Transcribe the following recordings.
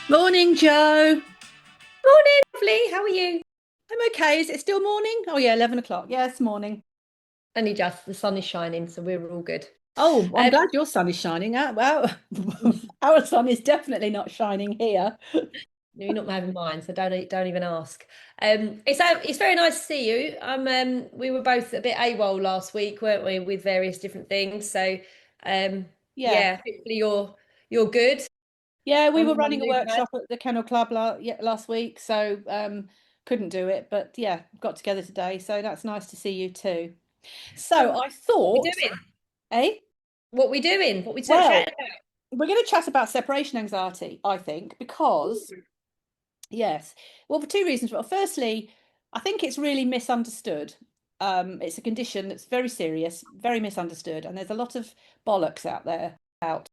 Morning, Joe. Morning, lovely. How are you? I'm okay. Is it still morning? Oh, yeah, 11 o'clock. Yeah, it's morning. Only just the sun is shining, so we're all good. Oh, well, I'm Um, glad your sun is shining. Well, our sun is definitely not shining here. you're not having mine, so don't even ask. It's very nice to see you. We were both a bit AWOL last week, weren't we, with various different things. So, Yeah. yeah, hopefully you're good. Yeah, we I'm were not running a too bad. workshop at the Kennel Club last week, so couldn't do it. But yeah, got together today, so that's nice to see you too. So So, I what we thought, doing? eh? What we doing? What we Well, chatting about? we're going to chat about separation anxiety, I think, because Ooh. yes. Well, for two reasons. Well, firstly, I think it's really misunderstood. It's a condition that's very serious, very misunderstood, and there's a lot of bollocks out there about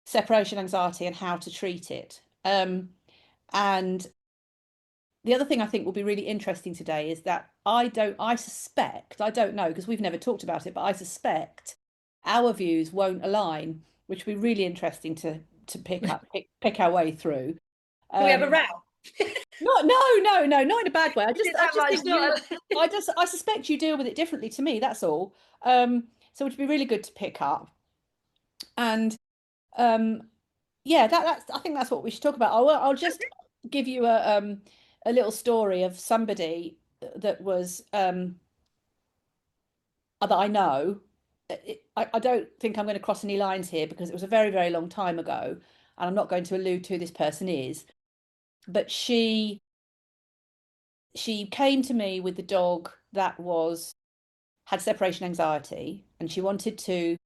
separation anxiety and how to treat it. And the other thing I think will be really interesting today is that I suspect, I don't know because we've never talked about it, but I suspect our views won't align, which will be really interesting to pick our way through. Can we have a Um, row? no, not in a bad way. Did I that just much? think you, Not. I suspect you deal with it differently to me. That's all. So it'd be really good to pick up. And um, yeah, that's. I think that's what we should talk about. I'll just give you a little story of somebody that was that I know. I don't think I'm going to cross any lines here because it was a very, very long time ago, and I'm not going to allude to who this person is. But she came to me with the dog that was had separation anxiety and she wanted to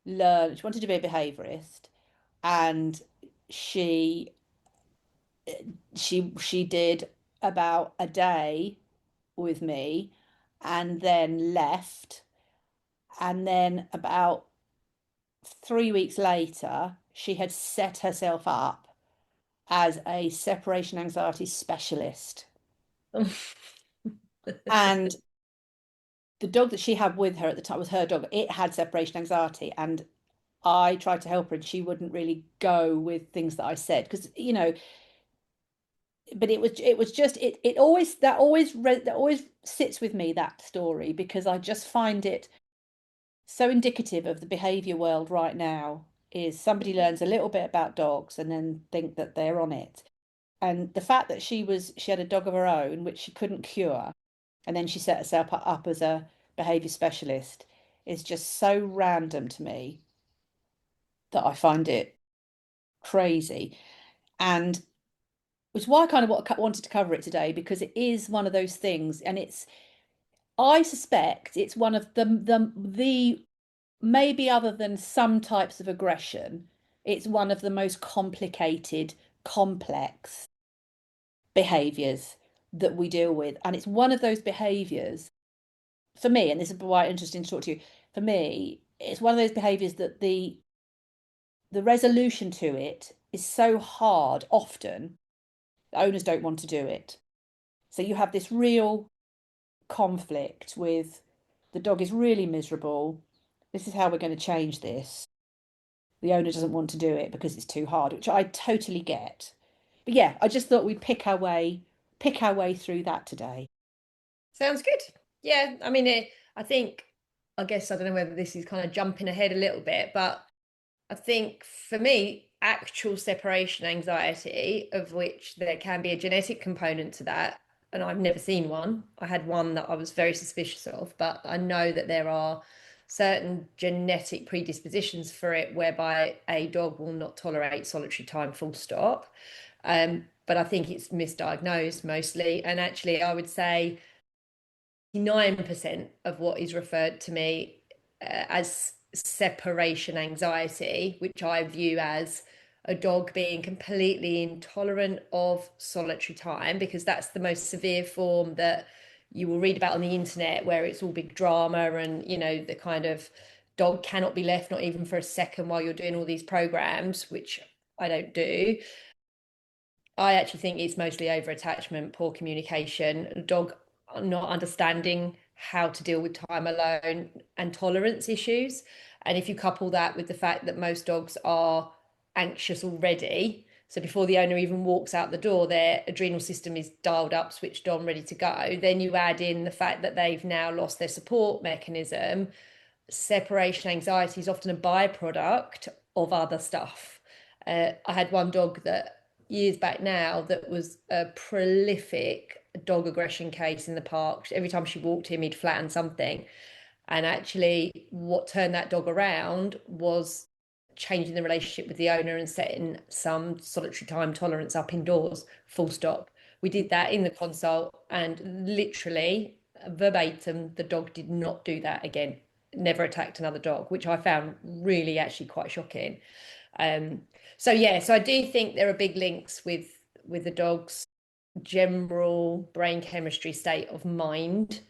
learn, she wanted to be a behaviorist, and she she did about a day with me and then left, and then about 3 weeks later she had set herself up as a separation anxiety specialist. And the dog that she had with her at the time was her dog. It had separation anxiety, and I tried to help her, and she wouldn't really go with things that I said because but it was just it always that always sits with me, that story, because I just find it so indicative of the behavior world right now. Is somebody learns a little bit about dogs and then think that they're on it. And the fact that she had a dog of her own which she couldn't cure, and then she set herself up as a behavior specialist is just so random to me that I find it crazy. And which is why I kind of wanted to cover it today, because it is one of those things, and I suspect it's one of the maybe other than some types of aggression, it's one of the most complicated, complex behaviors that we deal with. And it's one of those behaviors for me, and this is why it's interesting to talk to you. For me, it's one of those behaviors that the resolution to it is so hard often, the owners don't want to do it. So you have this real conflict with the dog is really miserable. This is how we're going to change this. The owner doesn't want to do it because it's too hard, which I totally get. But yeah, I just thought we'd pick our way through that today. Sounds good. Yeah, I mean, I think, I guess, I don't know whether this is kind of jumping ahead a little bit, but I think for me, actual separation anxiety, of which there can be a genetic component to that, and I've never seen one. I had one that I was very suspicious of, but I know that there are certain genetic predispositions for it whereby a dog will not tolerate solitary time, full stop. But I think it's misdiagnosed mostly. And actually, I would say 9% of what is referred to me as separation anxiety, which I view as a dog being completely intolerant of solitary time, because that's the most severe form that you will read about on the internet, where it's all big drama and, the kind of dog cannot be left, not even for a second, while you're doing all these programs, which I don't do. I actually think it's mostly over attachment, poor communication, a dog not understanding how to deal with time alone and tolerance issues. And if you couple that with the fact that most dogs are anxious already, So before the owner even walks out the door, their adrenal system is dialed up, switched on, ready to go. Then you add in the fact that they've now lost their support mechanism. Separation anxiety is often a byproduct of other stuff. I had one dog that years back now that was a prolific dog aggression case in the park. Every time she walked him, he'd flatten something. And actually, what turned that dog around was changing the relationship with the owner and setting some solitary time tolerance up indoors, full stop. We did that in the consult, and literally, verbatim, the dog did not do that again. Never attacked another dog, which I found really actually quite shocking. Um, so yeah, so I do think there are big links with the dog's general brain chemistry state of mind,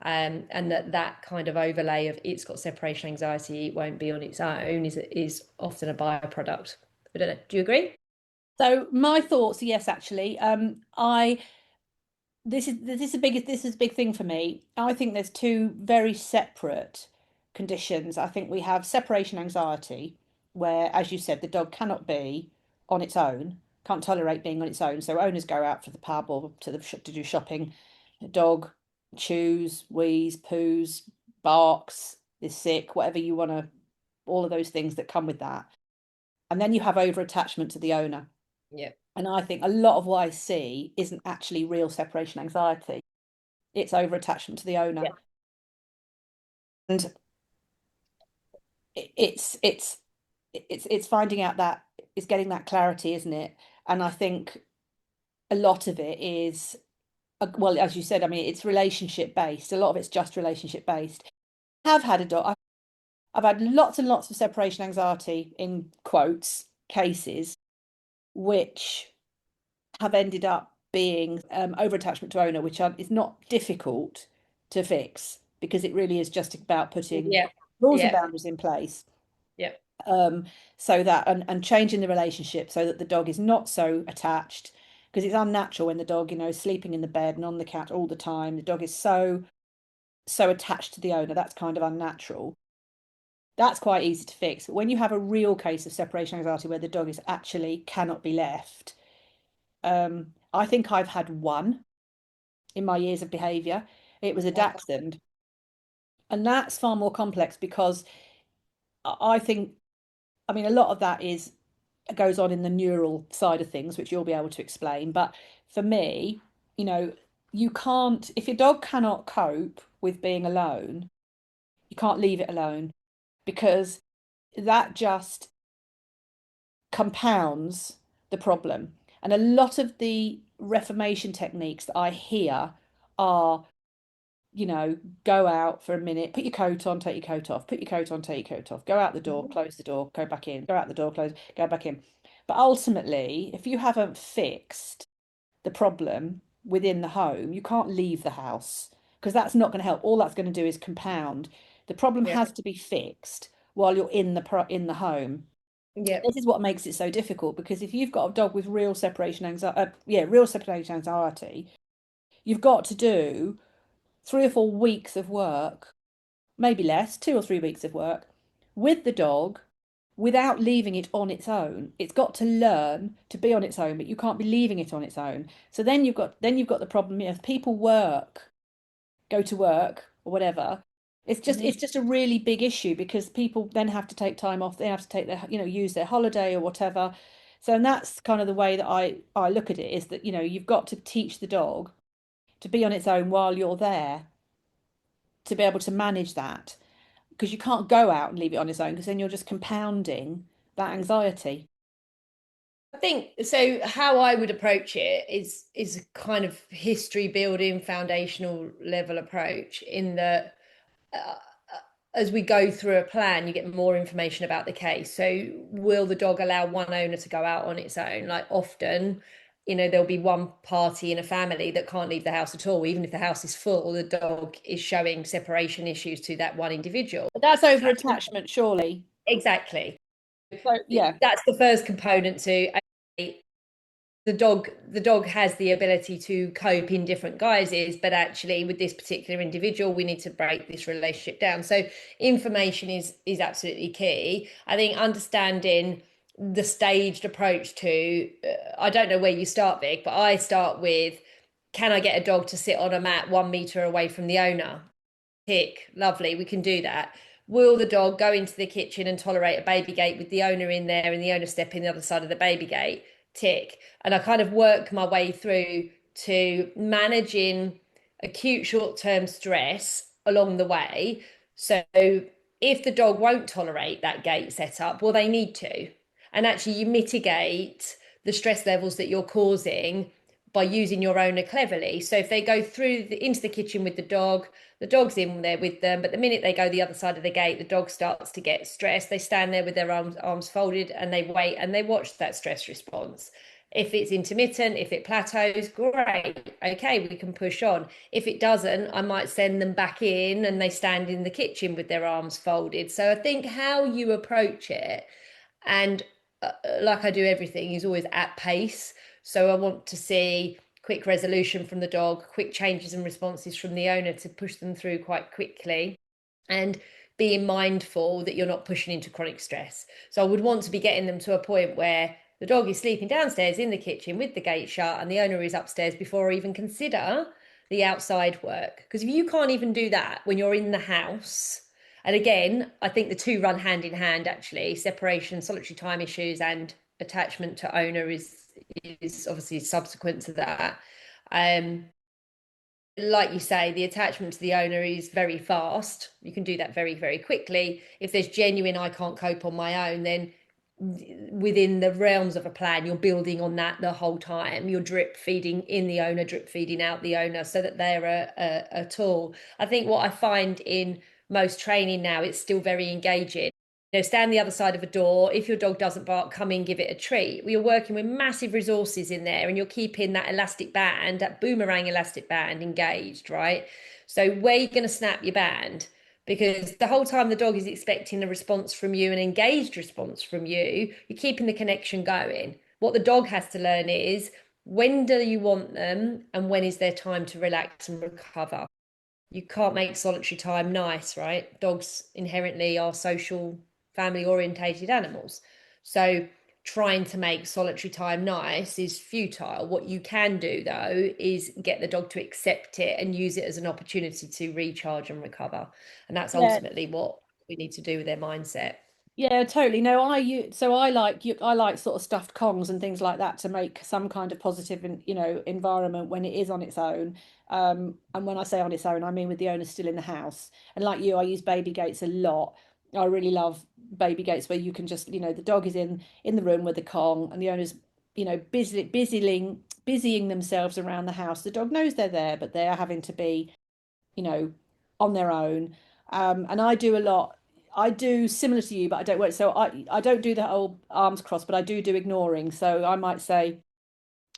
and that kind of overlay of it's got separation anxiety, it won't be on its own, is often a byproduct. I don't know. Do you agree? So my thoughts, yes, actually, I this is a big thing for me. I think there's two very separate conditions. I think we have separation anxiety, where, as you said, the dog cannot be on its own, can't tolerate being on its own. So owners go out for the pub or to do shopping. The dog chews, wheezes, poos, barks, is sick, whatever you want to, all of those things that come with that. And then you have over attachment to the owner. Yeah. And I think a lot of what I see isn't actually real separation anxiety. It's over attachment to the owner. Yeah. And it's it's finding out that it's getting that clarity, isn't it? And I think a lot of it is well, as you said, I mean, it's relationship based. A lot of it's just relationship based. Have had a dog. I've had lots and lots of separation anxiety in quotes cases, which have ended up being over attachment to owner, which is not difficult to fix because it really is just about putting Yeah. rules and Yeah. boundaries in place, Yeah. um, so that and changing the relationship so that the dog is not so attached, because it's unnatural when the dog, is sleeping in the bed and on the couch all the time. The dog is so attached to the owner. That's kind of unnatural. That's quite easy to fix. But when you have a real case of separation anxiety where the dog is actually cannot be left, I think I've had one in my years of behaviour. It was a dachshund. And that's far more complex because I think, I mean, a lot of that is goes on in the neural side of things, which you'll be able to explain. But for me, you know, you can't, if your dog cannot cope with being alone, you can't leave it alone because that just compounds the problem. And a lot of the reformation techniques that I hear are, go out for a minute, put your coat on, take your coat off, put your coat on, take your coat off, go out the door, close the door, go back in, go out the door, close, go back in. But ultimately, if you haven't fixed the problem within the home, you can't leave the house because that's not going to help. All that's going to do is compound. The problem Yeah. has to be fixed while you're in the home. Yeah. This is what makes it so difficult because if you've got a dog with real separation anxiety, real separation anxiety, you've got to do 3 or 4 weeks of work, maybe less, 2 or 3 weeks of work with the dog without leaving it on its own. It's got to learn to be on its own, but you can't be leaving it on its own. So then you've got the problem, if people go to work or whatever. It's just Mhm. it's just a really big issue because people then have to take time off. They have to take their, use their holiday or whatever. So, and that's kind of the way that I look at it, is that, you've got to teach the dog to be on its own while you're there, to be able to manage that, because you can't go out and leave it on its own because then you're just compounding that anxiety. I think so. How I would approach it is a kind of history building, foundational level approach. In that, uh, as we go through a plan, you get more information about the case. So, will the dog allow one owner to go out on its own? Like often, there'll be one party in a family that can't leave the house at all, even if the house is full. The dog is showing separation issues to that one individual. But that's over attachment, surely. Exactly. So yeah, That's the first component to the dog has the ability to cope in different guises, but actually with this particular individual we need to break this relationship down. So information is absolutely key. I think understanding the staged approach to, I don't know where you start, Vic, but I start with, can I get a dog to sit on a mat 1 meter away from the owner? Tick, lovely, we can do that. Will the dog go into the kitchen and tolerate a baby gate with the owner in there and the owner step in the other side of the baby gate? Tick. And I kind of work my way through to managing acute short-term stress along the way. So if the dog won't tolerate that gate setup, well, they need to. And actually, you mitigate the stress levels that you're causing by using your owner cleverly. So if they go into the kitchen with the dog's in there with them, but the minute they go the other side of the gate, the dog starts to get stressed. They stand there with their arms folded and they wait and they watch that stress response. If it's intermittent, if it plateaus, great. Okay, we can push on. If it doesn't, I might send them back in and they stand in the kitchen with their arms folded. So I think how you approach it, and like I do everything, is always at pace. So I want to see quick resolution from the dog, quick changes and responses from the owner to push them through quite quickly, and being mindful that you're not pushing into chronic stress. So I would want to be getting them to a point where the dog is sleeping downstairs in the kitchen with the gate shut and the owner is upstairs before I even consider the outside work. Because if you can't even do that when you're in the house, and again, I think the two run hand in hand actually, separation, solitary time issues, and attachment to owner is obviously subsequent to that. Um, like you say, the attachment to the owner is very fast. You can do that very, very quickly. If there's genuine, I can't cope on my own, then within the realms of a plan, you're building on that the whole time. You're drip feeding in the owner, drip feeding out the owner so that they're a tool. I think what I find in most training now, it's still very engaging. Stand the other side of a door. If your dog doesn't bark, come in, give it a treat. You're working with massive resources in there and you're keeping that elastic band, that boomerang elastic band engaged, right? So where are you going to snap your band? Because the whole time the dog is expecting a response from you, an engaged response from you, you're keeping the connection going. What the dog has to learn is, when do you want them and when is their time to relax and recover? You can't make solitary time nice, right? Dogs inherently are social, family orientated animals. So trying to make solitary time nice is futile. What you can do though is get the dog to accept it and use it as an opportunity to recharge and recover. And that's Yeah. ultimately what we need to do with their mindset. Yeah, totally. No, so I like sort of stuffed Kongs and things like that to make some kind of positive environment when it is on its own. And when I say on its own, I mean with the owner still in the house. And like you, I use baby gates a lot. I really love baby gates where you can just, the dog is in the room with the Kong and the owner's, busying themselves around the house. The dog knows they're there, but they are having to be, you know, on their own. And I do a lot. I do similar to you, but I don't work. So I don't do the whole arms crossed, but I do ignoring. So I might say,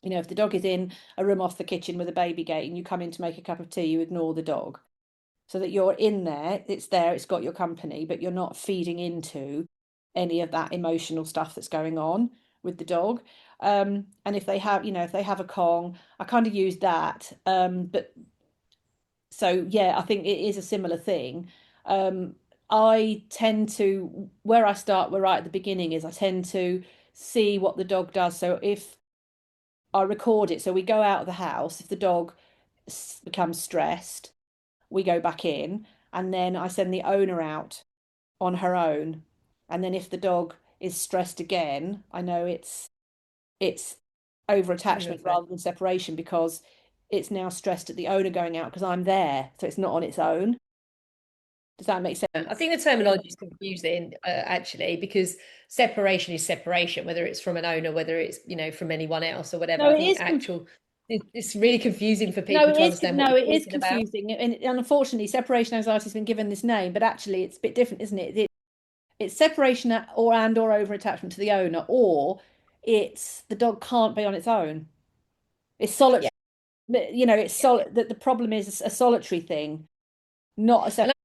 if the dog is in a room off the kitchen with a baby gate and you come in to make a cup of tea, you ignore the dog. So that you're in there, it's there, it's got your company, but you're not feeding into any of that emotional stuff that's going on with the dog. And if they have a Kong, I kind of use that. But so yeah, I think it is a similar thing. I tend to, where I start, we're right at the beginning, is I tend to see what the dog does. So if I record it, so we go out of the house, if the dog becomes stressed, we go back in, and then I send the owner out on her own. And then if the dog is stressed again, I know it's over attachment rather than separation because it's now stressed at the owner going out because I'm there, so it's not on its own. Does that make I sense? think the terminology is confusing, actually, because separation is separation, whether it's from an owner, whether it's, from anyone else or whatever. No, I it think is. it's really confusing for No, people it to is. understand what No, it you're is talking about. confusing, and unfortunately, separation anxiety has been given this name, but actually, it's a bit different, isn't it? It's separation or over attachment to the owner, or it's the dog can't be on its own. It's solitary. Yeah. It's solid. That the problem is a solitary thing, not a And separate.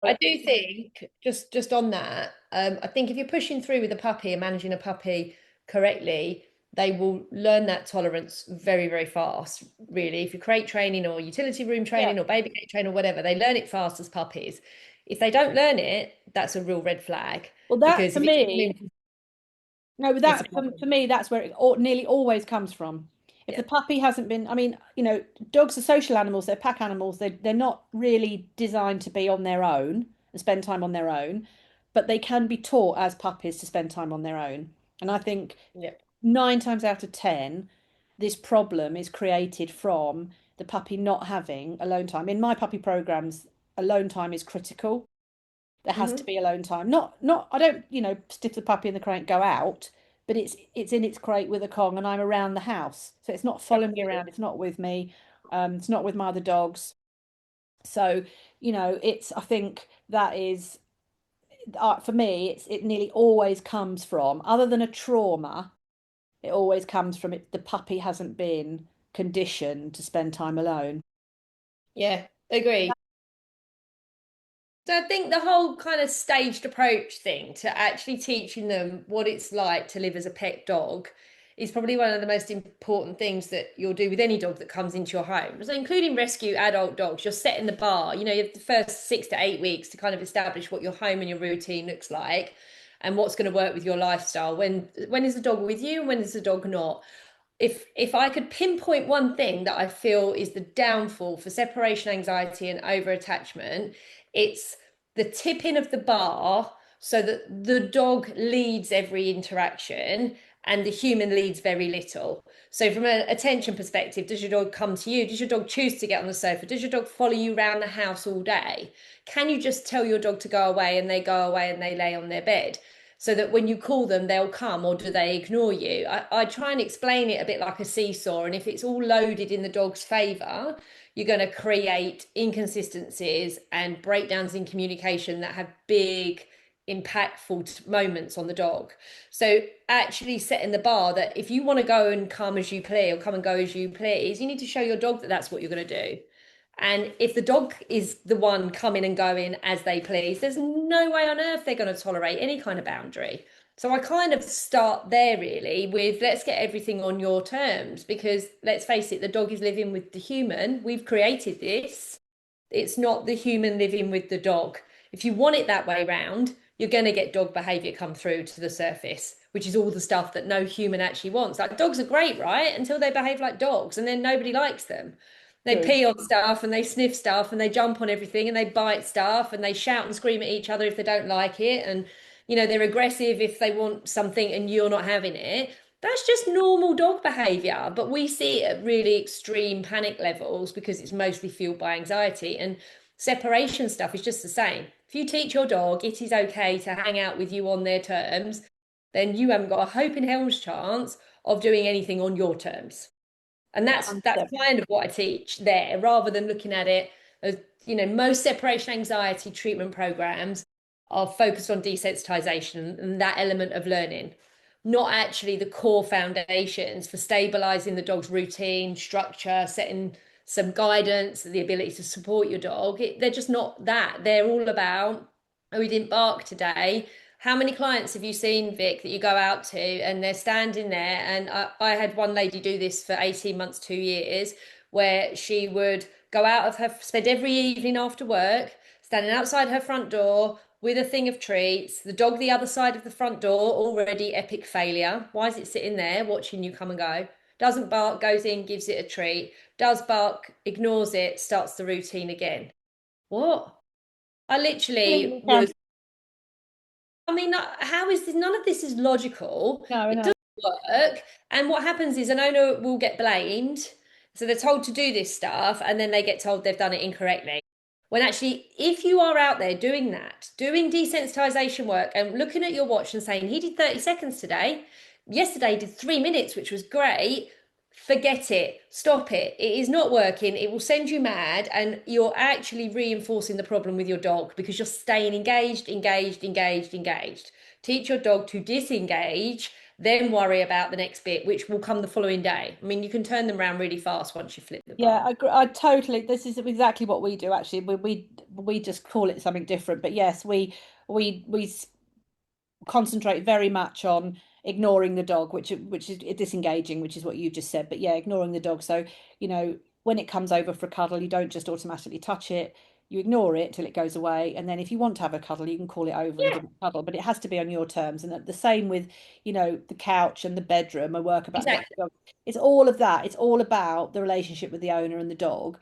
I do think, just on that, I think if you're pushing through with a puppy and managing a puppy correctly, they will learn that tolerance very, very fast. Really, if you create training or utility room Yeah. training or baby gate training or whatever, they learn it fast as puppies. If they don't learn it, that's a real red flag, Well, that because to if it's me, coming, No, but It's a that for problem. me, that's where nearly always comes from. If the Yeah. puppy hasn't been, I mean, dogs are social animals, they're pack animals, they're not really designed to be on their own and spend time on their own, but they can be taught as puppies to spend time on their own. And I think Yeah. 9 times out of 10, this problem is created from the puppy not having alone time. In my puppy programs, alone time is critical. There has to Hmm. be alone time. Not I don't, stiff the puppy in the crate, go out, but it's in its crate with a Kong and I'm around the house. So it's not following me Absolutely. around, it's not with me, it's not with my other dogs. So, it's I think that is for me, it nearly always comes from, other than a trauma, it always comes from the puppy hasn't been conditioned to spend time alone. Yeah, agree. So I think the whole kind of staged approach thing to actually teaching them what it's like to live as a pet dog is probably one of the most important things that you'll do with any dog that comes into your home. So including rescue adult dogs, you're setting the bar. You have the first 6 to 8 weeks to kind of establish what your home and your routine looks like and what's going to work with your lifestyle. When is the dog with you and when is the dog not? If I could pinpoint one thing that I feel is the downfall for separation anxiety and over attachment, it's the tipping of the bar so that the dog leads every interaction and the human leads very little. So from an attention perspective, does your dog come to you? Does your dog choose to get on the sofa? Does your dog follow you around the house all day? Can you just tell your dog to go away and they go away and they lay on their bed? So that when you call them, they'll come, or do they ignore you? I try and explain it a bit like a seesaw. And if it's all loaded in the dog's favor, you're going to create inconsistencies and breakdowns in communication that have big, impactful moments on the dog. So, actually setting the bar that if you want to go and come as you please, or come and go as you please, you need to show your dog that that's what you're going to do. And if the dog is the one coming and going as they please, there's no way on earth they're going to tolerate any kind of boundary. So I kind of start there really with let's get everything on your terms because let's face it, the dog is living with the human. We've created this. It's not the human living with the dog. If you want it that way round, you're going to get dog behavior come through to the surface, which is all the stuff that no human actually wants. Like dogs are great, right? Until they behave like dogs and then nobody likes them. They True. pee on stuff and they sniff stuff and they jump on everything and they bite stuff and they shout and scream at each other if they don't like it. And, they're aggressive if they want something and you're not having it. That's just normal dog behavior. But we see it at really extreme panic levels because it's mostly fueled by anxiety. And separation stuff is just the same. If you teach your dog it is okay to hang out with you on their terms, then you haven't got a hope in hell's chance of doing anything on your terms. And Yeah, that's 100%. kind of what I teach there, rather than looking at it as, most separation anxiety treatment programs are focused on desensitization and that element of learning, not actually the core foundations for stabilizing the dog's routine, structure, setting some guidance, the ability to support your dog. They're just not that. They're all about, oh, he didn't bark today. How many clients have you seen, Vic, that you go out to and they're standing there? And I had one lady do this for 18 months, 2 years, where she would go out of her, spend every evening after work, standing outside her front door with a thing of treats, the dog the other side of the front door, already epic failure. Why is it sitting there watching you come and go? Doesn't bark, goes in, gives it a treat. Does bark, ignores it, starts the routine again. What? I literally Completely was counter. I mean, how is this? None of this is logical. No, It no. doesn't work. And what happens is an owner will get blamed. So they're told to do this stuff, and then they get told they've done it incorrectly. When actually, if you are out there doing that, doing desensitization work and looking at your watch and saying, he did 30 seconds today, yesterday he did 3 minutes, which was great, forget it, stop it. It is not working. It will send you mad, and you're actually reinforcing the problem with your dog because you're staying engaged, engaged, engaged, engaged. Teach your dog to disengage, then worry about the next bit, which will come the following day. I mean, you can turn them around really fast once you flip the Yeah, bar. I totally. This is exactly what we do. Actually, we just call it something different. But yes, we concentrate very much on ignoring the dog, which is disengaging, which is what you just said. But yeah, ignoring the dog. So when it comes over for a cuddle, you don't just automatically touch it. You ignore it till it goes away, and then if you want to have a cuddle, you can call it over and Yeah, give it a cuddle. But it has to be on your terms. And the same with, the couch and the bedroom. I work about getting exactly. the dog. It's all of that. It's all about the relationship with the owner and the dog.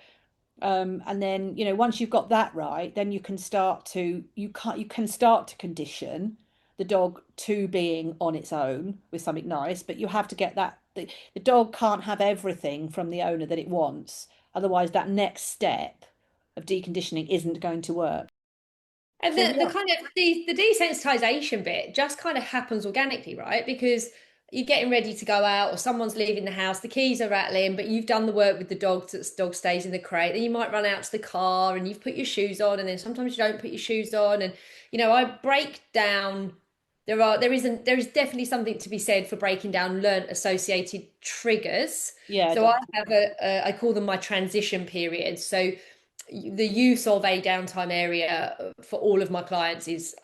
And then, once you've got that right, then you can start to condition the dog to being on its own with something nice, but you have to get the dog can't have everything from the owner that it wants. Otherwise, that next step of deconditioning isn't going to work. And So the yeah, kind of the desensitization bit just kind of happens organically, right? Because you're getting ready to go out, or someone's leaving the house, the keys are rattling, but you've done the work with the dog, so the dog stays in the crate. Then you might run out to the car and you've put your shoes on, and then sometimes you don't put your shoes on. And I break down. There is definitely something to be said for breaking down learnt associated triggers. yeah, So I definitely. have I call them my transition periods. So the use of a downtime area for all of my clients is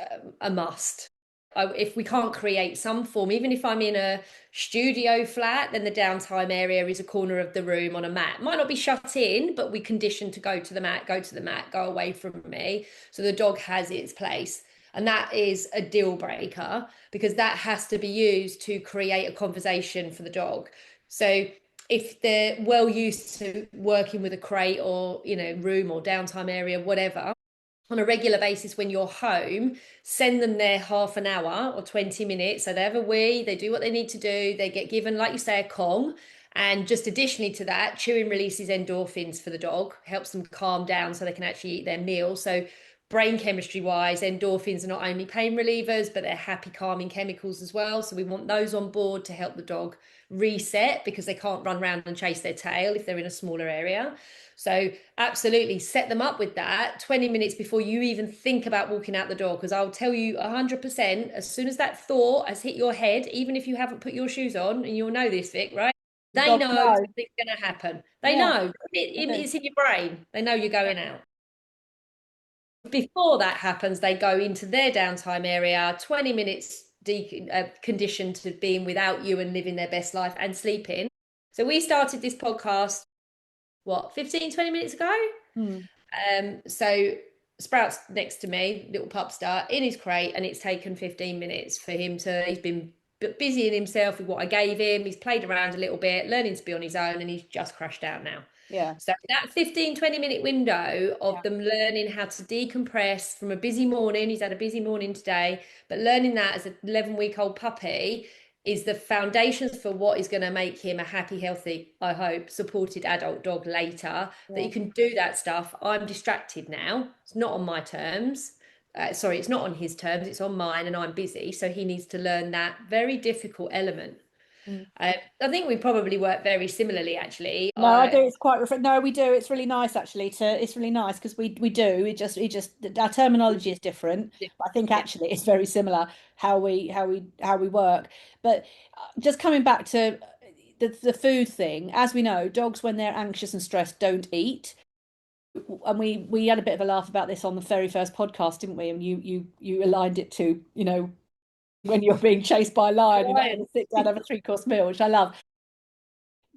a must. If we can't create some form, even if I'm in a studio flat, then the downtime area is a corner of the room on a mat. Might not be shut in, but we condition to go to the mat, go to the mat, go away from me. So the dog has its place. And that is a deal breaker because that has to be used to create a conversation for the dog. So if they're well used to working with a crate or room or downtime area, whatever, on a regular basis when you're home, send them there half an hour or 20 minutes. So they have a wee, they do what they need to do, they get given, like you say, a Kong. And just additionally to that, chewing releases endorphins for the dog, helps them calm down so they can actually eat their meal. So brain chemistry wise, endorphins are not only pain relievers, but they're happy calming chemicals as well. So we want those on board to help the dog reset because they can't run around and chase their tail if they're in a smaller area. So absolutely set them up with that 20 minutes before you even think about walking out the door. Because I'll tell you 100%, as soon as that thought has hit your head, even if you haven't put your shoes on, and you'll know this, Vic, right? The They dogs know know. something's going to happen. They Yeah, know. I do. It's in your brain. They know you're going out. Before that happens, they go into their downtime area, 20 minutes conditioned to being without you and living their best life and sleeping. So we started this podcast, what, 15, 20 minutes ago? Hmm. So Sprout's next to me, little pup star, in his crate, and it's taken 15 minutes for him he's been busying himself with what I gave him. He's played around a little bit, learning to be on his own, and he's just crashed out now. Yeah, So that 15, 20 minute window yeah. of them learning how to decompress from a busy morning, he's had a busy morning today, but learning that as an 11-week-old puppy is the foundations for what is going to make him a happy, healthy, I hope, supported adult dog later, that Yeah. you can do that stuff. I'm distracted now. It's not on my terms. Sorry, it's not on his terms. It's on mine and I'm busy. So he needs to learn that very difficult element. Mm. I think we probably work very similarly, actually. No, I do. It's quite no, we do. It's really nice actually it's really nice because we do. We just our terminology is different, but I think Yeah. actually it's very similar how we work. But just coming back to the food thing, as we know, dogs when they're anxious and stressed don't eat. And we had a bit of a laugh about this on the very first podcast, didn't we? And you aligned it to, when you're being chased by a lion, you're not going Lion. to sit down and have a three-course meal, which I love.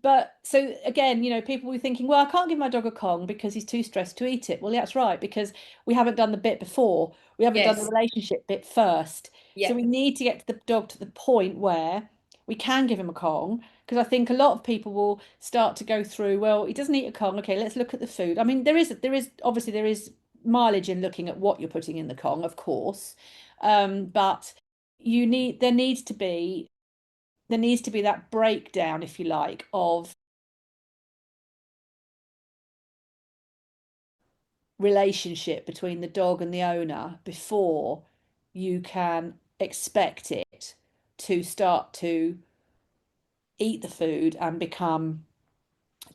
But so again, people were thinking, well, I can't give my dog a Kong because he's too stressed to eat it. Well, that's right, because we haven't done the bit before. We haven't done the Yes. relationship bit first. So Yeah. we need to get the dog to the point where we can give him a Kong. Because I think a lot of people will start to go through, well, he doesn't eat a Kong. Okay, let's look at the food. I mean, there is mileage in looking at what you're putting in the Kong, of course. But there needs to be that breakdown, if you like, of relationship between the dog and the owner before you can expect it to start to eat the food and become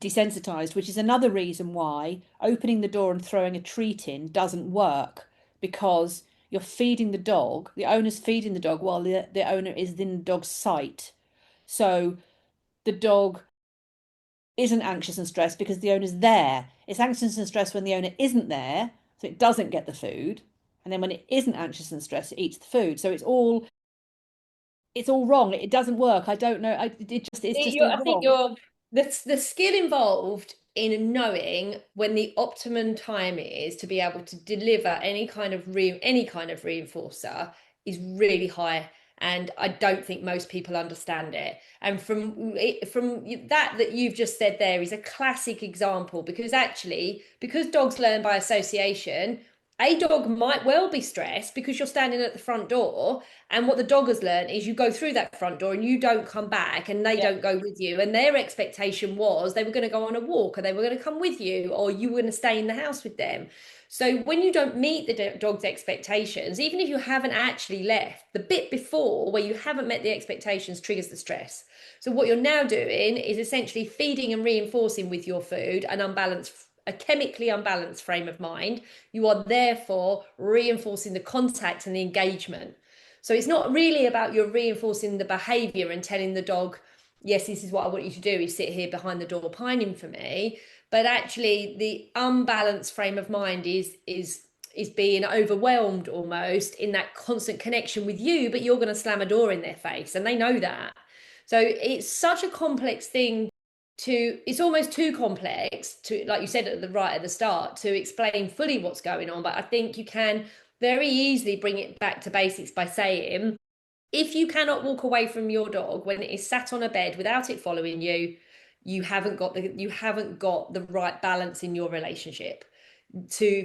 desensitized, which is another reason why opening the door and throwing a treat in doesn't work, because you're feeding the owner's feeding the dog while the owner is in the dog's sight. So the dog isn't anxious and stressed because the owner's there. It's anxious and stressed when the owner isn't there, so it doesn't get the food. And then when it isn't anxious and stressed, it eats the food. So it's all wrong. It doesn't work. I don't know. It's just all I think wrong. the skill involved in knowing when the optimum time is to be able to deliver any kind of reinforcer is really high, and I don't think most people understand it. And from that you've just said there is a classic example, because actually, because dogs learn by association, a dog might well be stressed because you're standing at the front door, and what the dog has learned is you go through that front door and you don't come back, and they Yeah. don't go with you. And their expectation was they were going to go on a walk, or they were going to come with you, or you were going to stay in the house with them. So when you don't meet the dog's expectations, even if you haven't actually left, the bit before where you haven't met the expectations triggers the stress. So what you're now doing is essentially feeding and reinforcing with your food a chemically unbalanced frame of mind. You are therefore reinforcing the contact and the engagement. So it's not really about you're reinforcing the behavior and telling the dog, yes, this is what I want you to do, is sit here behind the door pining for me. But actually the unbalanced frame of mind is being overwhelmed almost in that constant connection with you, but you're going to slam a door in their face, and they know that. So it's such a complex thing it's almost too complex to, like you said at the start, to explain fully what's going on. But I think you can very easily bring it back to basics by saying, if you cannot walk away from your dog when it is sat on a bed without it following you, you haven't got the right balance in your relationship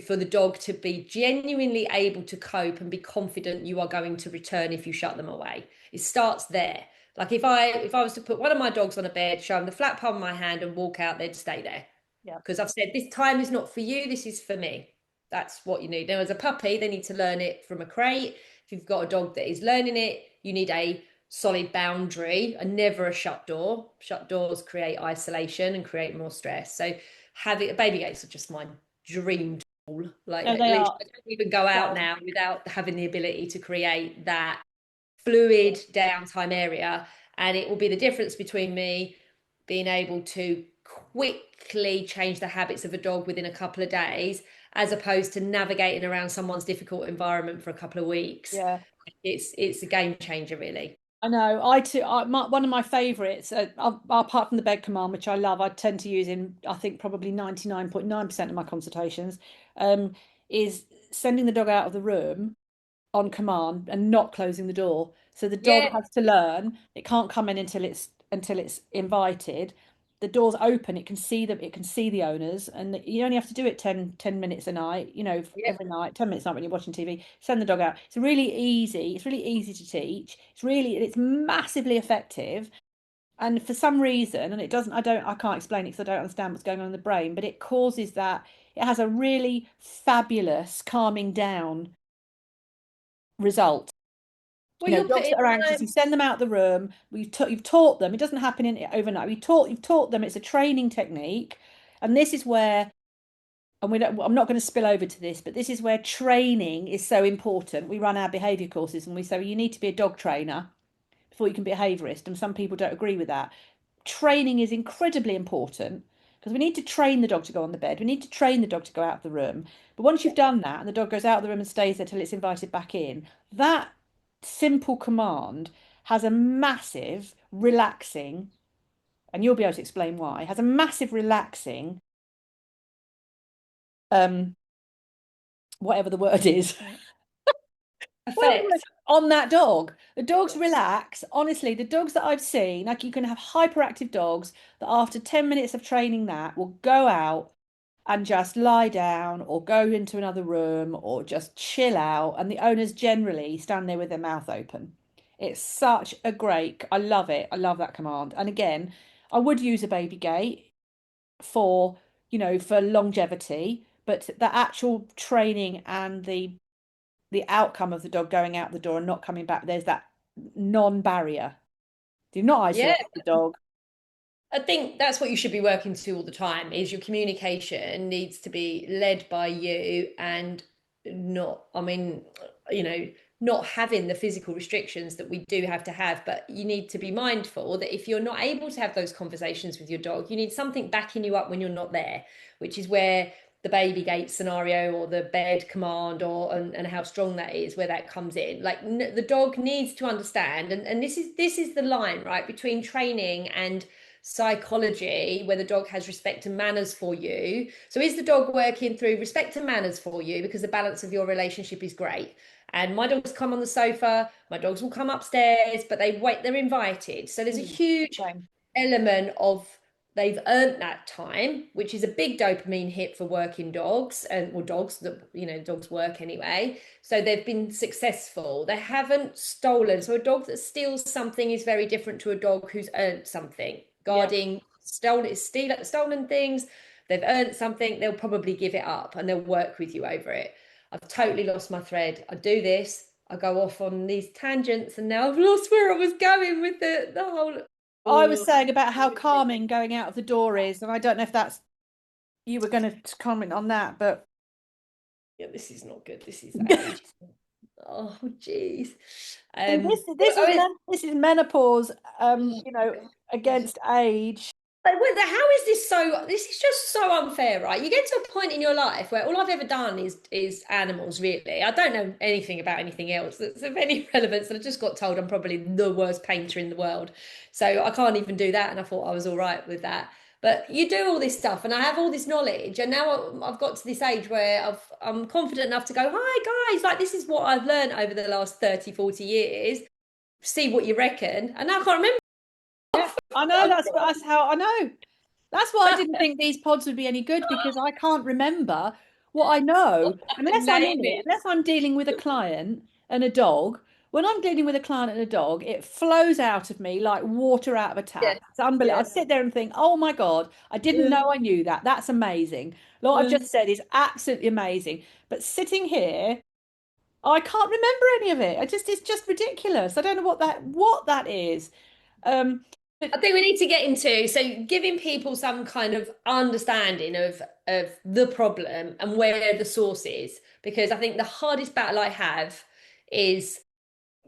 for the dog to be genuinely able to cope and be confident you are going to return if you shut them away. It starts there. Like if I was to put one of my dogs on a bed, show them the flat palm of my hand and walk out, they'd stay there. Yeah. Because I've said, this time is not for you, this is for me. That's what you need. Now, as a puppy, they need to learn it from a crate. If you've got a dog that is learning it, you need a solid boundary and never a shut door. Shut doors create isolation and create more stress. So having baby gates are just my dream tool. Like No, they literally, are. I don't even go out Same. now without having the ability to create that fluid downtime area. And it will be the difference between me being able to quickly change the habits of a dog within a couple of days, as opposed to navigating around someone's difficult environment for a couple of weeks. Yeah. It's a game changer, really. I know. One of my favourites, apart from the bed command, which I love, I tend to use in, I think, probably 99.9% of my consultations, um, is sending the dog out of the room on command and not closing the door. So the dog Yeah, has to learn it can't come in until it's invited. The door's open, it can see them, it can see the owners, and you only have to do it ten minutes a night, yeah, every night, 10 minutes a night when you're watching TV, send the dog out. It's really easy to teach. It's massively effective. And for some reason, and it doesn't, I can't explain it because I don't understand what's going on in the brain, but it causes that, it has a really fabulous calming down result. well, you're Dogs putting that are anxious, you send them out the room. You've taught them. It doesn't happen in overnight. You've taught them. It's a training technique, and this is where, and we don't. I'm not going to spill over to this, but this is where training is so important. We run our behaviour courses, and we say, well, you need to be a dog trainer before you can be a behaviourist, and some people don't agree with that. Training is incredibly important because we need to train the dog to go on the bed. We need to train the dog to go out of the room. But once you've done that and the dog goes out of the room and stays there till it's invited back in, that simple command has a massive relaxing, and you'll be able to explain why, has a massive relaxing, um, whatever the word is, whatever the word, effect. on that dog. The dogs relax. Honestly, the dogs that I've seen, like you can have hyperactive dogs that after 10 minutes of training that will go out and just lie down or go into another room or just chill out. And the owners generally stand there with their mouth open. It's such a great, I love it. I love that command. And again, I would use a baby gate for, for longevity, but the actual training and the outcome of the dog going out the door and not coming back, there's that non-barrier. Do not Yeah, isolate the dog. I think that's what you should be working to all the time, is your communication needs to be led by you, and not, I mean, you know, not having the physical restrictions that we do have to have, but you need to be mindful that if you're not able to have those conversations with your dog, you need something backing you up when you're not there, which is where the baby gate scenario or the bed command, and how strong that is, where that comes in. Like the dog needs to understand, and this is the line, right, between training and psychology where the dog has respect and manners for you. So is the dog working through respect and manners for you because the balance of your relationship is great? And my dogs come on the sofa, my dogs will come upstairs, but they wait, they're invited. So there's a Mm, huge same. element of they've earned that time, which is a big dopamine hit for working dogs and or dogs that dogs work anyway. So they've been successful. They haven't stolen. So a dog that steals something is very different to a dog who's earned something. Yeah. Guarding stolen things, they've earned something, they'll probably give it up and they'll work with you over it. I've totally lost my thread. I do this, I go off on these tangents, and now I've lost where I was going with the whole. I was Oh, saying about how calming going out of the door is, and I don't know if that's you were going to comment on that, but yeah, this is not good. This is see, age. Oh, geez. this is menopause, Oh, God. against age. How is this so? This is just so unfair, right? You get to a point in your life where all I've ever done is animals, really. I don't know anything about anything else that's of any relevance, and I just got told I'm probably the worst painter in the world. So I can't even do that, and I thought I was all right with that. But you do all this stuff, and I have all this knowledge, and now I've got to this age where I'm confident enough to go, hi guys, like this is what I've learned over the last 30, 40 years. See what you reckon. And now I can't remember. Yeah, I know that's how I know. That's why I didn't think these pods would be any good because I can't remember what I know unless I'm in Name it, it. unless I'm dealing with a client and a dog. When I'm dealing with a client and a dog, it flows out of me like water out of a Yeah, tap. It's unbelievable. I yeah. sit there and think, oh my God, I didn't Yeah. know I knew that. That's amazing. What I've just said is absolutely amazing. But sitting here, I can't remember any of it. It's just ridiculous. I don't know what that is. I But think we need to get into so giving people some kind of understanding of the problem and where the source is, because I think the hardest battle I have is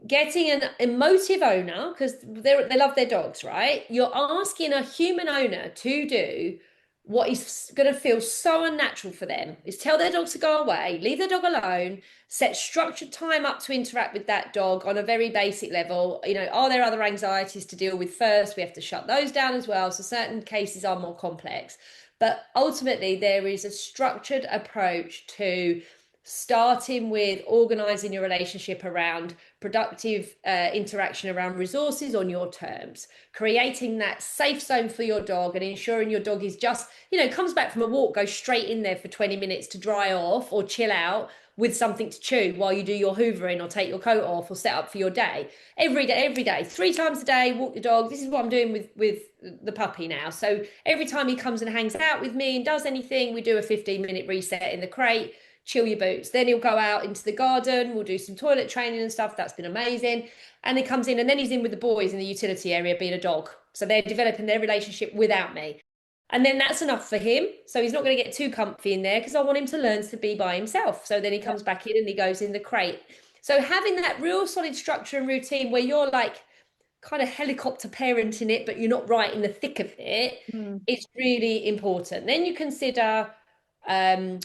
getting an emotive owner, because they love their dogs, right? You're asking a human owner to do what is going to feel so unnatural for them is tell their dog to go away, leave their dog alone, set structured time up to interact with that dog on a very basic level. Are there other anxieties to deal with first? We have to shut those down as well. So certain cases are more complex. But ultimately, there is a structured approach to starting with organizing your relationship around productive interaction around resources on your terms, creating that safe zone for your dog and ensuring your dog is just, comes back from a walk, goes straight in there for 20 minutes to dry off or chill out with something to chew while you do your hoovering or take your coat off or set up for your day. Every day, 3 times a day, walk the dog. This is what I'm doing with the puppy now. So every time he comes and hangs out with me and does anything, we do a 15-minute reset in the crate, chill your boots. Then he'll go out into the garden. We'll do some toilet training and stuff. That's been amazing. And he comes in and then he's in with the boys in the utility area being a dog. So they're developing their relationship without me. And then that's enough for him. So he's not going to get too comfy in there because I want him to learn to be by himself. So then he yeah. comes back in and he goes in the crate. So having that real solid structure and routine where you're like kind of helicopter parenting it, but you're not right in the thick of it, Mm, is really important. Then you consider um,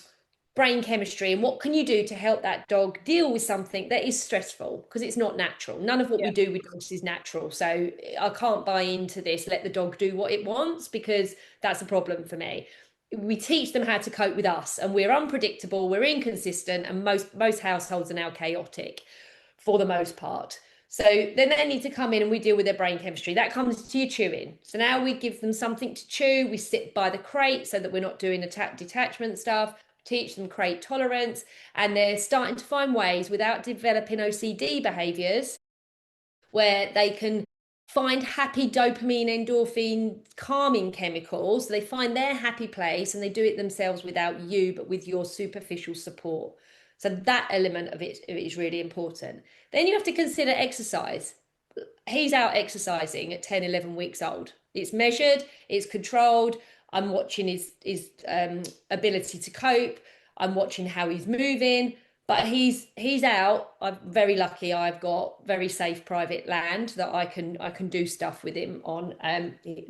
brain chemistry and what can you do to help that dog deal with something that is stressful because it's not natural. None of what we yeah. do with dogs is natural. So I can't buy into this, let the dog do what it wants, because that's a problem for me. We teach them how to cope with us, and we're unpredictable, we're inconsistent, and most households are now chaotic for the most part. So then they need to come in and we deal with their brain chemistry. That comes to your chewing. So now we give them something to chew. We sit by the crate so that we're not doing detachment stuff, teach them crate tolerance, and they're starting to find ways without developing OCD behaviors where they can find happy dopamine, endorphin, calming chemicals. So they find their happy place and they do it themselves without you, but with your superficial support. So that element of it is really important. Then you have to consider exercise. He's out exercising at 10, 11 weeks old. It's measured, it's controlled. I'm watching his ability to cope. I'm watching how he's moving. But he's out. I'm very lucky. I've got very safe private land that I can do stuff with him on.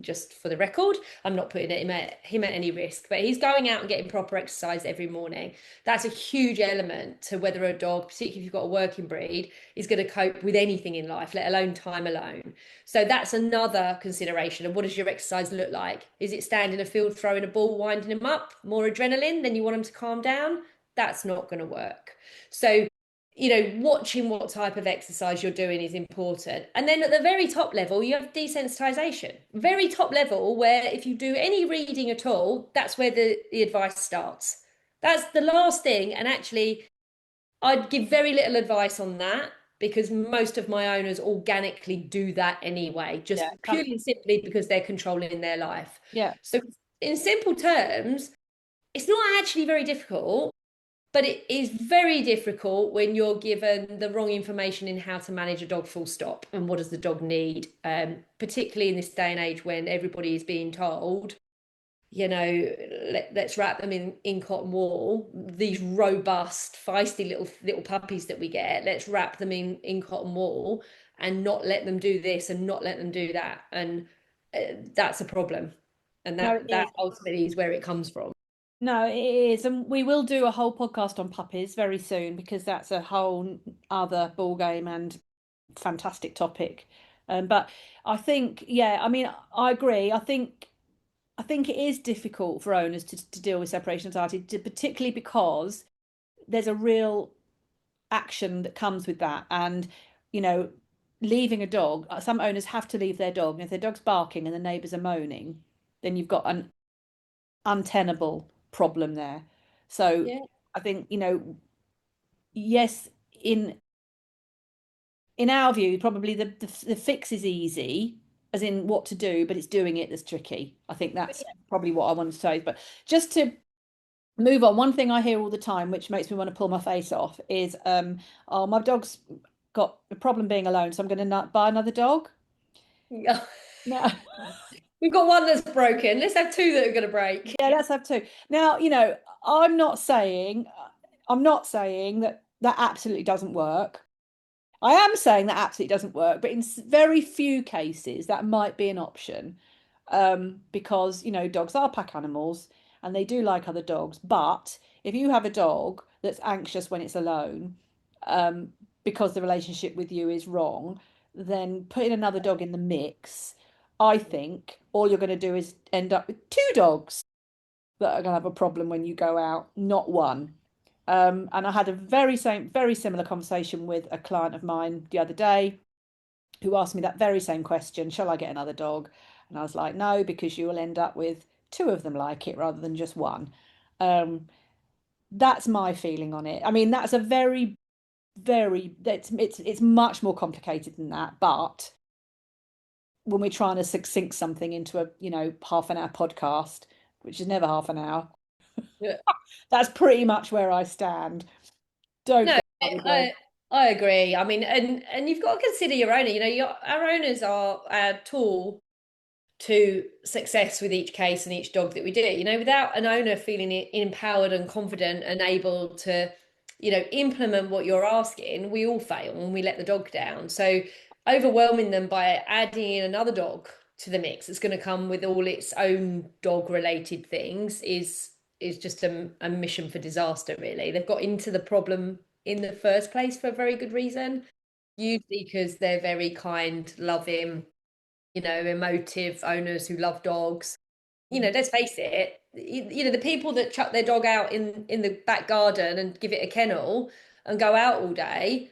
Just for the record, I'm not putting him at any risk. But he's going out and getting proper exercise every morning. That's a huge element to whether a dog, particularly if you've got a working breed, is going to cope with anything in life, let alone time alone. So that's another consideration. And what does your exercise look like? Is it stand in a field, throwing a ball, winding him up, more adrenaline? Then you want him to calm down? That's not going to work. So, watching what type of exercise you're doing is important. And then at the very top level, you have desensitization. Very top level, where if you do any reading at all, that's where the advice starts. That's the last thing. And actually, I'd give very little advice on that because most of my owners organically do that anyway, just Yeah, purely and simply because they're controlling their life. yeah. So, in simple terms, it's not actually very difficult, but it is very difficult when you're given the wrong information in how to manage a dog full stop and what does the dog need, particularly in this day and age when everybody is being told, let's wrap them in cotton wool. These robust, feisty little puppies that we get, let's wrap them in cotton wool and not let them do this and not let them do that. And that's a problem. And No, that it that is. ultimately is where it comes from. No, it is. And we will do a whole podcast on puppies very soon because that's a whole other ball game and fantastic topic. But I think, yeah, I mean, I agree. I think it is difficult for owners to deal with separation anxiety, particularly because there's a real action that comes with that. And, you know, leaving a dog, some owners have to leave their dog. And if their dog's barking and the neighbours are moaning, then you've got an untenable problem there. So Yeah. I think, yes, in in our view, probably the fix is easy, as in what to do, but it's doing it that's tricky. I think that's probably what I want to say. But just to move on, one thing I hear all the time, which makes me want to pull my face off, is oh, my dog's got a problem being alone, so I'm going to buy another dog. Yeah. No. We've got one that's broken. Let's have two that are going to break. Yeah, let's have two. Now, I'm not saying that that absolutely doesn't work. I am saying that absolutely doesn't work, but in very few cases that might be an option. Because, dogs are pack animals and they do like other dogs. But if you have a dog that's anxious when it's alone, um, because the relationship with you is wrong, then putting another dog in the mix, I think all you're going to do is end up with two dogs that are going to have a problem when you go out, not one. And I had a very similar conversation with a client of mine the other day who asked me that very same question, shall I get another dog? And I was like, no, because you will end up with two of them like it rather than just one. Um, that's my feeling on it. I mean, that's a it's much more complicated than that. But when we're trying to succinct something into a, half an hour podcast, which is never half an hour, Yeah. that's pretty much where I stand. Don't No, get another dog. I agree. I mean, and you've got to consider your owner. Our owners are our tool to success with each case and each dog that we do. Without an owner feeling empowered and confident and able to, implement what you're asking, we all fail and we let the dog down. So overwhelming them by adding in another dog to the mix that's going to come with all its own dog related things is just a mission for disaster, really. They've got into the problem in the first place for a very good reason, usually because they're very kind, loving, emotive owners who love dogs. Let's face it, the people that chuck their dog out in the back garden and give it a kennel and go out all day,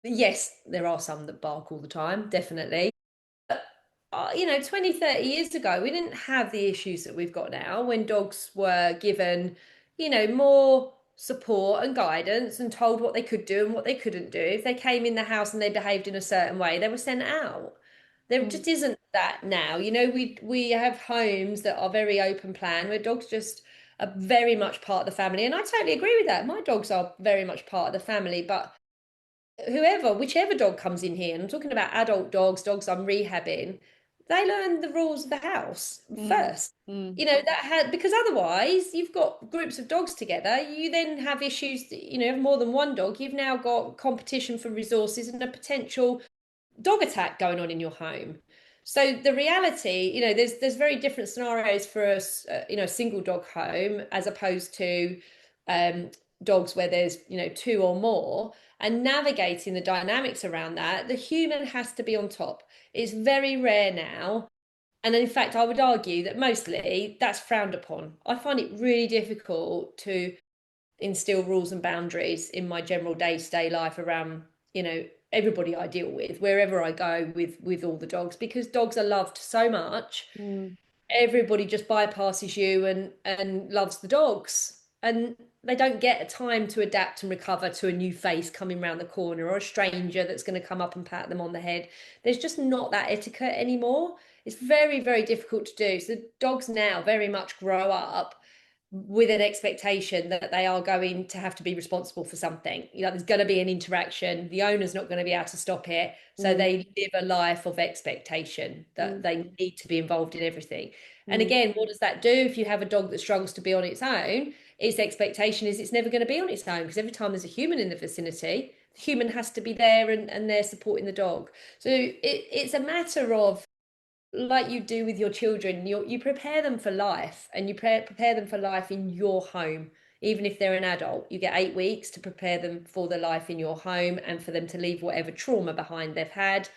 yes, there are some that bark all the time, definitely. 20, 30 years ago, we didn't have the issues that we've got now when dogs were given, more support and guidance and told what they could do and what they couldn't do. If they came in the house and they behaved in a certain way, they were sent out. There Mm. just isn't that now. We have homes that are very open plan where dogs just are very much part of the family. And I totally agree with that. My dogs are very much part of the family, but whichever dog comes in here, and I'm talking about adult dogs, dogs I'm rehabbing, they learn the rules of the house Mm, first. mm, That had, because otherwise you've got groups of dogs together, you then have issues, have more than one dog, you've now got competition for resources and a potential dog attack going on in your home. So the reality, there's very different scenarios for a single dog home as opposed to um, dogs where there's two or more, and navigating the dynamics around that. The human has to be on top. It's very rare now, and in fact, I would argue that mostly that's frowned upon. I find it really difficult to instill rules and boundaries in my general day-to-day life around everybody I deal with wherever I go with all the dogs, because dogs are loved so much. mm, Everybody just bypasses you and loves the dogs, and they don't get a time to adapt and recover to a new face coming around the corner or a stranger that's going to come up and pat them on the head. There's just not that etiquette anymore. It's very, very difficult to do. So dogs now very much grow up with an expectation that they are going to have to be responsible for something. There's going to be an interaction. The owner's not going to be able to stop it. So mm, they live a life of expectation that mm, they need to be involved in everything. And mm. again, what does that do if you have a dog that struggles to be on its own? Its expectation is it's never going to be on its own, because every time there's a human in the vicinity, the human has to be there, and they're supporting the dog. So it's a matter of, like you do with your children, you prepare them for life, and you prepare them for life in your home. Even if they're an adult, you get 8 weeks to prepare them for the life in your home, and for them to leave whatever trauma behind they've had,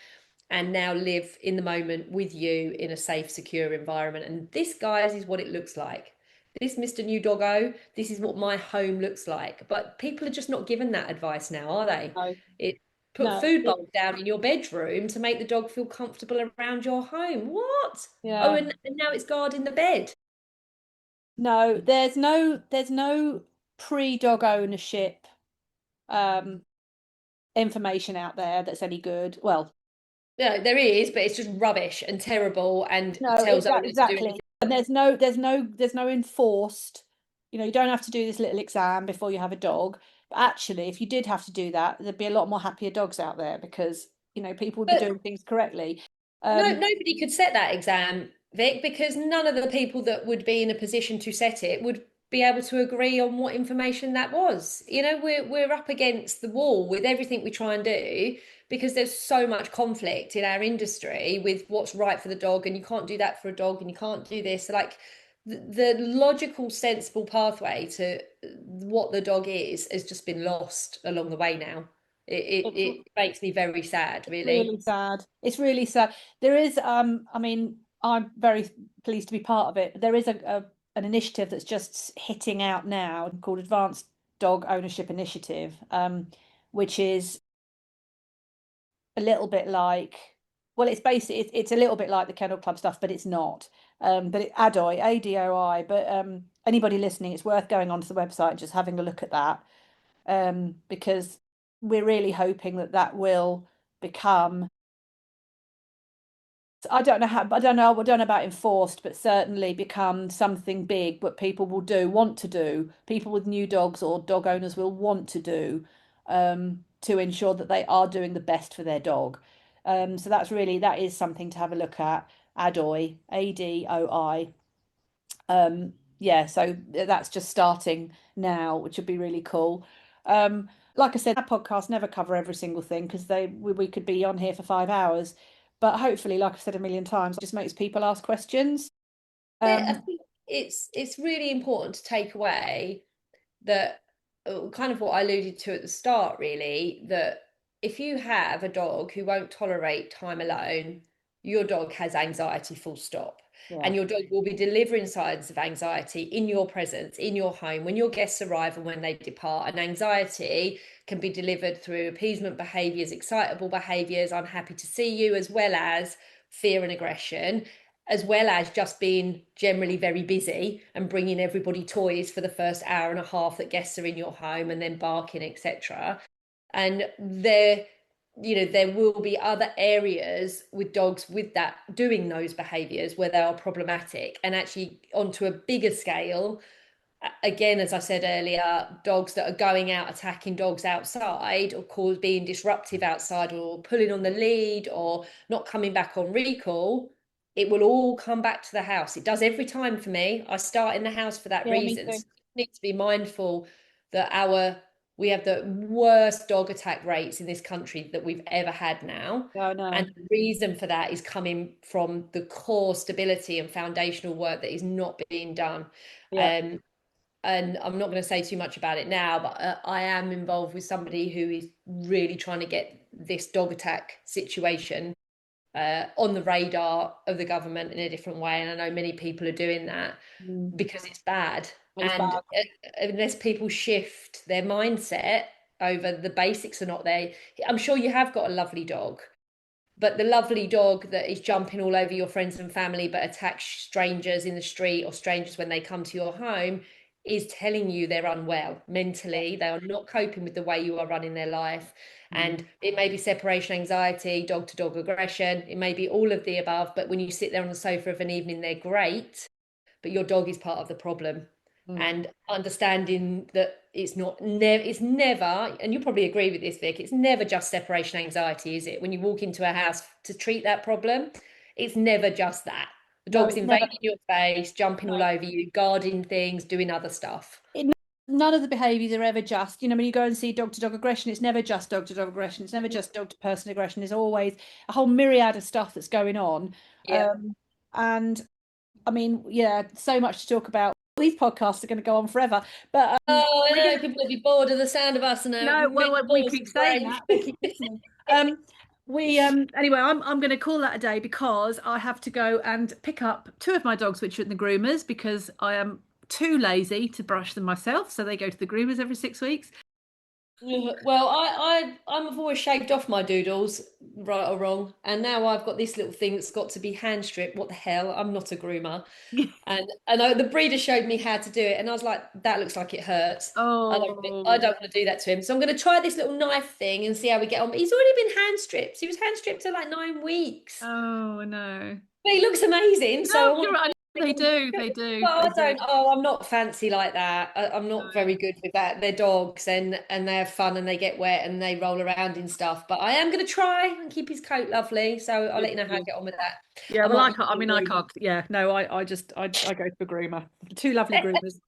and now live in the moment with you in a safe, secure environment. And this, guys, is what it looks like. This, Mr. New Doggo, this is what my home looks like. But people are just not given that advice now, are they? No, It Put no, food bowls down in your bedroom to make the dog feel comfortable around your home. What? Oh, yeah, and now it's guarding the bed. no. There's no pre-dog ownership um information out there that's any good. Well, No, there is, but it's just rubbish and terrible, and no, tells owners to do anything. exactly. And there's no enforced, you don't have to do this little exam before you have a dog. But actually, if you did have to do that, there'd be a lot more happier dogs out there because, people would be But doing things correctly. no, Um, nobody could set that exam, Vic, because none of the people that would be in a position to set it would be able to agree on what information that was. We're up against the wall with everything we try and do, because there's so much conflict in our industry with what's right for the dog, and you can't do that for a dog, and you can't do this. Like the logical, sensible pathway to what the dog is has just been lost along the way now. It it, it's it makes me very sad, really. really sad. It's really sad. There is, I mean, I'm very pleased to be part of it. But there is an initiative that's just hitting out now called Advanced Dog Ownership Initiative, which is a little bit like, well, it's basically it's a little bit like the Kennel Club stuff, but it's not. But ADOI, ADOI. But anybody listening, it's worth going onto the website and just having a look at that, because we're really hoping that that will become. I don't know about enforced, but certainly become something big. What people will want to do. People with new dogs or dog owners will want to do, to ensure that they are doing the best for their dog. So that is something to have a look at. ADOI, ADOI. Yeah, so that's just starting now, which would be really cool. Like I said, our podcasts never cover every single thing because we could be on here for 5 hours. But hopefully, like I've said a million times, it just makes people ask questions. I Um, think it's really important to take away that, kind of what I alluded to at the start, really, that if you have a dog who won't tolerate time alone, your dog has anxiety, full stop. yeah. And your dog will be delivering signs of anxiety in your presence, in your home, when your guests arrive and when they depart. And anxiety can be delivered through appeasement behaviors, excitable behaviors, I'm happy to see you, as well as fear and aggression, as well as just being generally very busy and bringing everybody toys for the first hour and a half that guests are in your home, and then barking, etc. And there will be other areas with dogs with that doing those behaviors where they are problematic. And actually, onto a bigger scale, again, as I said earlier, dogs that are going out attacking dogs outside, or being disruptive outside, or pulling on the lead, or not coming back on recall, it will all come back to the house. It does every time for me. I start in the house for that Yeah, me reason. too. So we need to be mindful that we have the worst dog attack rates in this country that we've ever had now. No, no. And the reason for that is coming from the core stability and foundational work that is not being done. Yeah. Um, and I'm not going to say too much about it now, but I am involved with somebody who is really trying to get this dog attack situation on the radar of the government in a different way. And I know many people are doing that Mm. because it's bad. It is And bad. unless people shift their mindset over the basics are not there, I'm sure you have got a lovely dog, but the lovely dog that is jumping all over your friends and family but attacks strangers in the street or strangers when they come to your home is telling you they're unwell Yeah. mentally. They are not coping with the way you are running their life. Mm. And it may be separation anxiety, dog to dog aggression, it may be all of the above. But when you sit there on the sofa of an evening, they're great, but your dog is part of the problem. Mm. And understanding that it's never, and you probably agree with this, Vic, it's never just separation anxiety, is it? When you walk into a house to treat that problem, it's never just that. The No, dog's it's never. invading your face, jumping all No. over you, guarding things, doing other stuff. It, none of the behaviours are ever just, when you go and see dog to dog aggression, it's never just dog to dog aggression. It's never just dog to person aggression. There's always a whole myriad of stuff that's going on. Yeah. And I mean, yeah, so much to talk about. These podcasts are going to go on forever, but Oh, I we're know going to. people will be bored of the sound of us and our No, we menopause keep saying brain. that. They keep listening. We anyway, I'm going to call that a day because I have to go and pick up two of my dogs, which are in the groomers, because I am too lazy to brush them myself. So they go to the groomers every 6 weeks. Well, I've always shaved off my doodles, right or wrong, and now I've got this little thing that's got to be hand stripped. What the hell? I'm not a groomer, and the breeder showed me how to do it, and I was like, that looks like it hurts. I Oh, don't want to do that to him, so I'm going to try this little knife thing and see how we get on. But he's already been hand stripped. He was hand stripped to like 9 weeks. oh no. But he looks amazing, so No, I want you're right. They to. do, they do, Well, they I do. don't. Oh, I'm not fancy like that. I'm not No. very good with that. They're dogs, and they have fun, and they get wet, and they roll around in stuff. But I am going to try and keep his coat lovely. So I'll let Good you for know how I you. get on with that. Yeah, I well, might I be can't. I mean, I groomer. can't. Yeah, no, I go for groomer. Two lovely groomers.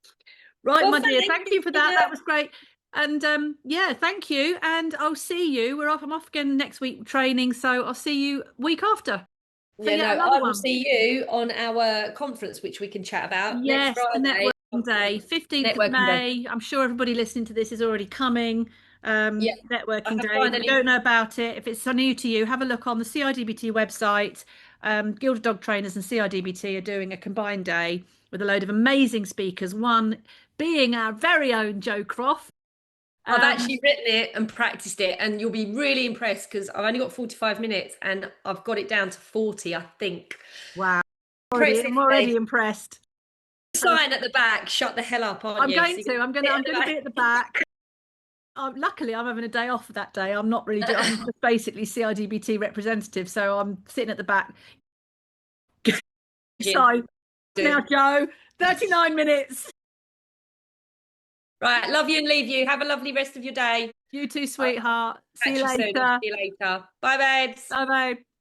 Right, Well, my dear. thanks. Thank you for that. That was great. And yeah, thank you. And I'll see you. We're off. I'm off again next week training, so I'll see you week after for Yeah, yet no, another I will one. see you on our conference, which we can chat about next Yes, the Friday. networking day, 15th of Networking day. May. I'm sure everybody listening to this is already coming. Yeah, I Networking have day. If you don't finally. know about it, if it's so new to you, have a look on the CIDBT website. Guild of Dog Trainers and CIDBT are doing a combined day with a load of amazing speakers. One being our very own Joe Croft. I've Um, actually written it and practiced it, and you'll be really impressed because I've only got 45 minutes and I've got it down to 40, I think. wow, Impressive, I'm already Faith. impressed. So Sign at the back, shut the hell up, aren't I'm you? going So you to. sit I'm at the going to be back. at the back. Luckily, I'm having a day off that day. I'm not really doing. I'm just basically CIDBT representative, so I'm sitting at the back. So now, Good. Joe, 39 minutes. Right, love you and leave you. Have a lovely rest of your day. You too, I'll sweetheart. See catch you you soon. See later. you later. Bye, babes. Bye bye.